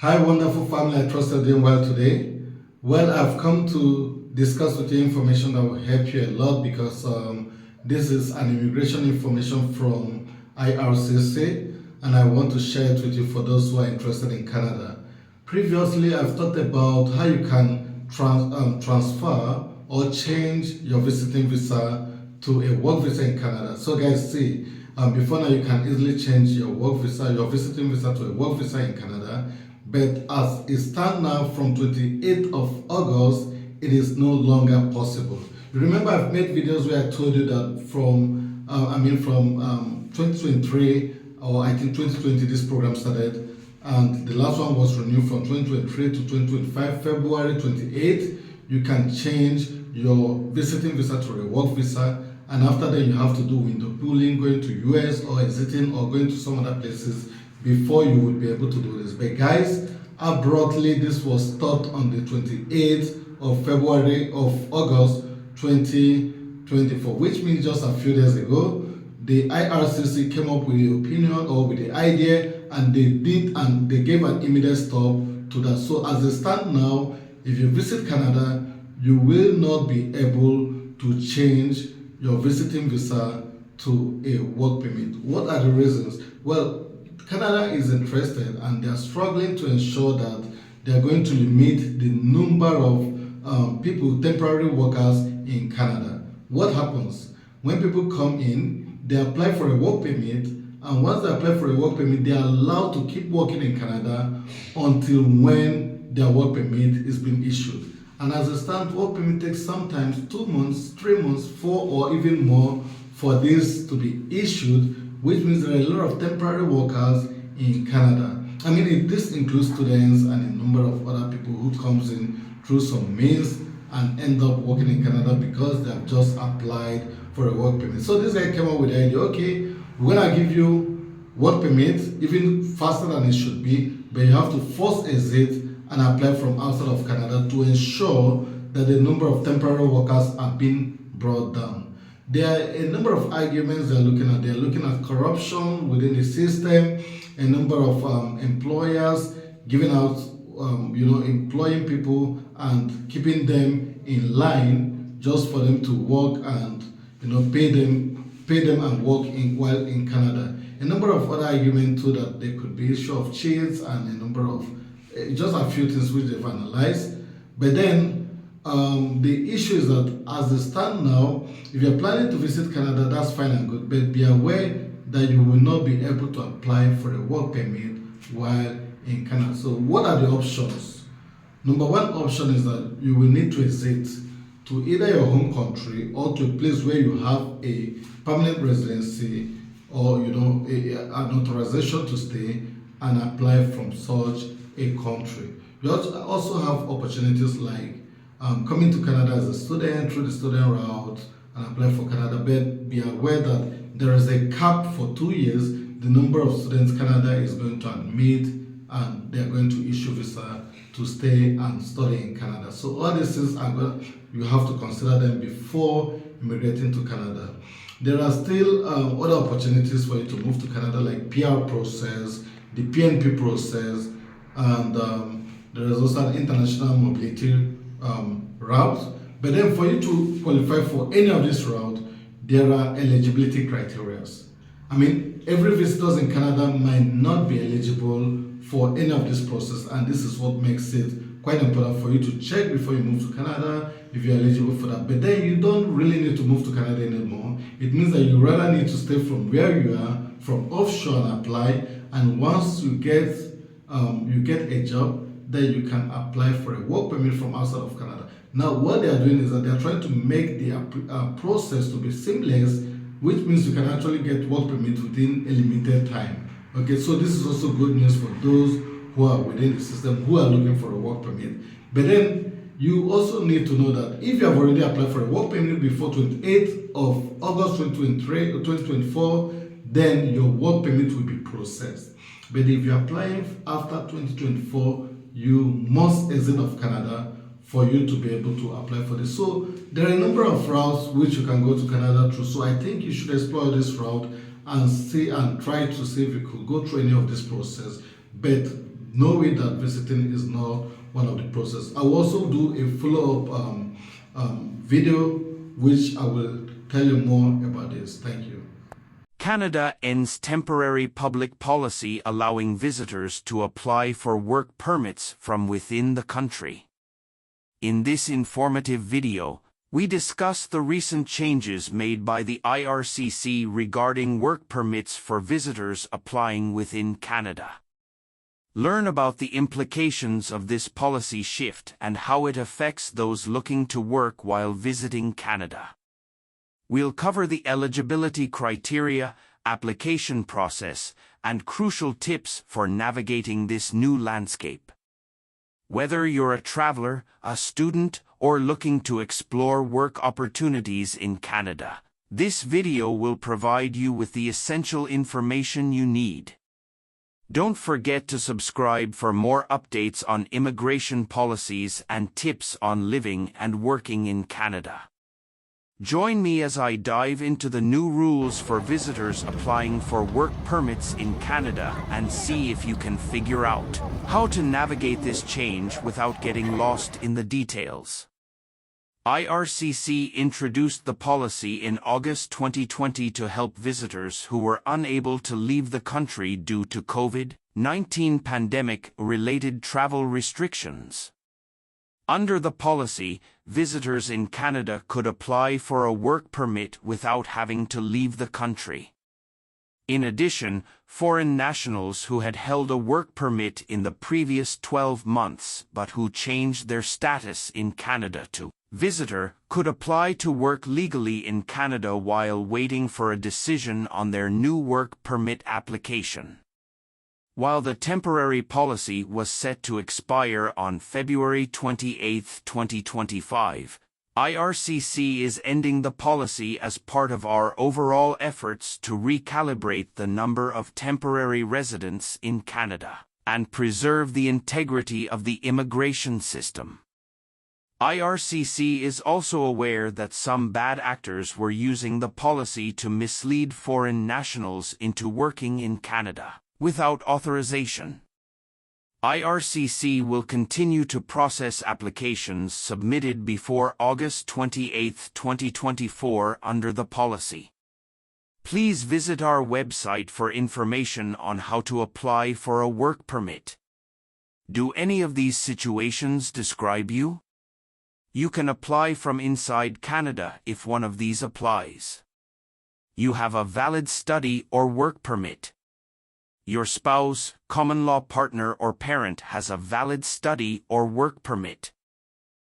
Hi, wonderful family. I trust you're doing well today. Well, I've come to discuss with you information that will help you a lot because this is an immigration information from IRCC and I want to share it with you for those who are interested in Canada. Previously, I've talked about how you can transfer or change your visiting visa to a work visa in Canada. So, guys, see, before now you can easily change your work visa, your visiting visa to a work visa in Canada. But as it stands now from 28th of August, it is no longer possible. You remember I've made videos where I told you that from 2023 or I think 2020 this program started, and the last one was renewed from 2023 to 2025 February 28th. You can change your visiting visa to a work visa, and after that you have to do window pooling, going to US or exiting or going to some other places before you would be able to do this. But guys, abruptly this was stopped on the 28th of February of August 2024, which means just a few days ago the IRCC came up with the opinion or with the idea, and they gave an immediate stop to that. So as they stand now, if you visit Canada, you will not be able to change your visiting visa to a work permit. What are the reasons? Well, Canada is interested and they are struggling to ensure that they are going to limit the number of people, temporary workers in Canada. What happens? When people come in, they apply for a work permit, and once they apply for a work permit, they are allowed to keep working in Canada until when their work permit is being issued. And as it stands, work permit takes sometimes 2 months, 3 months, 4 or even more for this to be issued, which means there are a lot of temporary workers in Canada. I mean, this includes students and a number of other people who comes in through some means and end up working in Canada because they have just applied for a work permit. So this guy came up with the idea, okay, we're gonna give you work permit even faster than it should be, but you have to force exit and apply from outside of Canada to ensure that the number of temporary workers are being brought down. There are a number of arguments they're looking at. They're looking at corruption within the system, a number of employers giving out, employing people and keeping them in line just for them to work and pay them and work while in Canada. A number of other arguments too, that there could be issue of cheats and a number of just a few things which they've analyzed. But then the issue is that as they stand now, if you're planning to visit Canada, that's fine and good, but be aware that you will not be able to apply for a work permit while in Canada. So what are the options? Number one option is that you will need to exit to either your home country or to a place where you have a permanent residency or an authorization to stay and apply from such a country. You also have opportunities like coming to Canada as a student through the student route and apply for Canada, but be aware that there is a cap for 2 years, the number of students Canada is going to admit, and they are going to issue visa to stay and study in Canada. So all these things you have to consider them before immigrating to Canada. There are still other opportunities for you to move to Canada, like PR process, the PNP process, and there is also an international mobility route. But then for you to qualify for any of this route, there are eligibility criteria. I mean, every visitor in Canada might not be eligible for any of this process, and this is what makes it quite important for you to check before you move to Canada if you're eligible for that. But then you don't really need to move to Canada anymore. It means that you rather need to stay from where you are, from offshore, and apply. And once you get a job, then you can apply for a work permit from outside of Canada. Now, what they are doing is that they are trying to make the process to be seamless, which means you can actually get work permit within a limited time. Okay, so this is also good news for those who are within the system who are looking for a work permit. But then you also need to know that if you have already applied for a work permit before 28th of August 2023 or 2024, then your work permit will be processed. But if you're applying after 2024, you must exit of Canada for you to be able to apply for this. So there are a number of routes which you can go to Canada through. So I think you should explore this route and see and try to see if you could go through any of this process. But know it that visiting is not one of the process. I will also do a follow-up video which I will tell you more about this. Thank you. Canada ends temporary public policy allowing visitors to apply for work permits from within the country. In this informative video, we discuss the recent changes made by the IRCC regarding work permits for visitors applying within Canada. Learn about the implications of this policy shift and how it affects those looking to work while visiting Canada. We'll cover the eligibility criteria, application process, and crucial tips for navigating this new landscape. Whether you're a traveler, a student, or looking to explore work opportunities in Canada, this video will provide you with the essential information you need. Don't forget to subscribe for more updates on immigration policies and tips on living and working in Canada. Join me as I dive into the new rules for visitors applying for work permits in Canada and see if you can figure out how to navigate this change without getting lost in the details. IRCC introduced the policy in August 2020 to help visitors who were unable to leave the country due to COVID-19 pandemic-related travel restrictions. Under the policy, visitors in Canada could apply for a work permit without having to leave the country. In addition, foreign nationals who had held a work permit in the previous 12 months but who changed their status in Canada to visitor could apply to work legally in Canada while waiting for a decision on their new work permit application. While the temporary policy was set to expire on February 28, 2025, IRCC is ending the policy as part of our overall efforts to recalibrate the number of temporary residents in Canada and preserve the integrity of the immigration system. IRCC is also aware that some bad actors were using the policy to mislead foreign nationals into working in Canada without authorization. IRCC will continue to process applications submitted before August 28, 2024 under the policy. Please visit our website for information on how to apply for a work permit. Do any of these situations describe you? You can apply from inside Canada if one of these applies. You have a valid study or work permit. Your spouse, common law partner or parent has a valid study or work permit.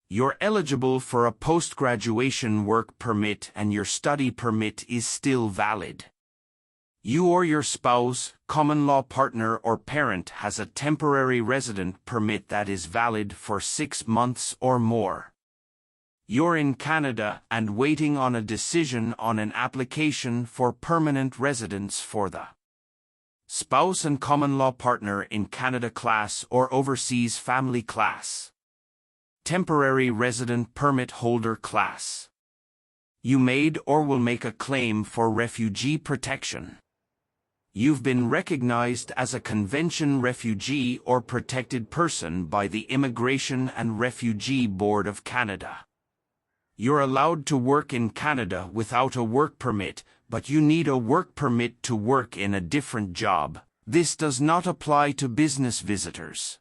You're eligible for a post-graduation work permit and your study permit is still valid. You or your spouse, common law partner or parent has a temporary resident permit that is valid for 6 months or more. You're in Canada and waiting on a decision on an application for permanent residence for the spouse and common law partner in Canada class or overseas family class. Temporary resident permit holder class. You made or will make a claim for refugee protection. You've been recognized as a convention refugee or protected person by the Immigration and Refugee Board of Canada. You're allowed to work in Canada without a work permit, but you need a work permit to work in a different job. This does not apply to business visitors.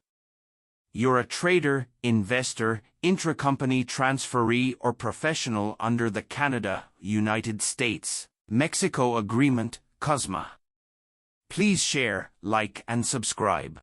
You're a trader, investor, intracompany transferee or professional under the Canada, United States, Mexico Agreement, CUSMA. Please share, like and subscribe.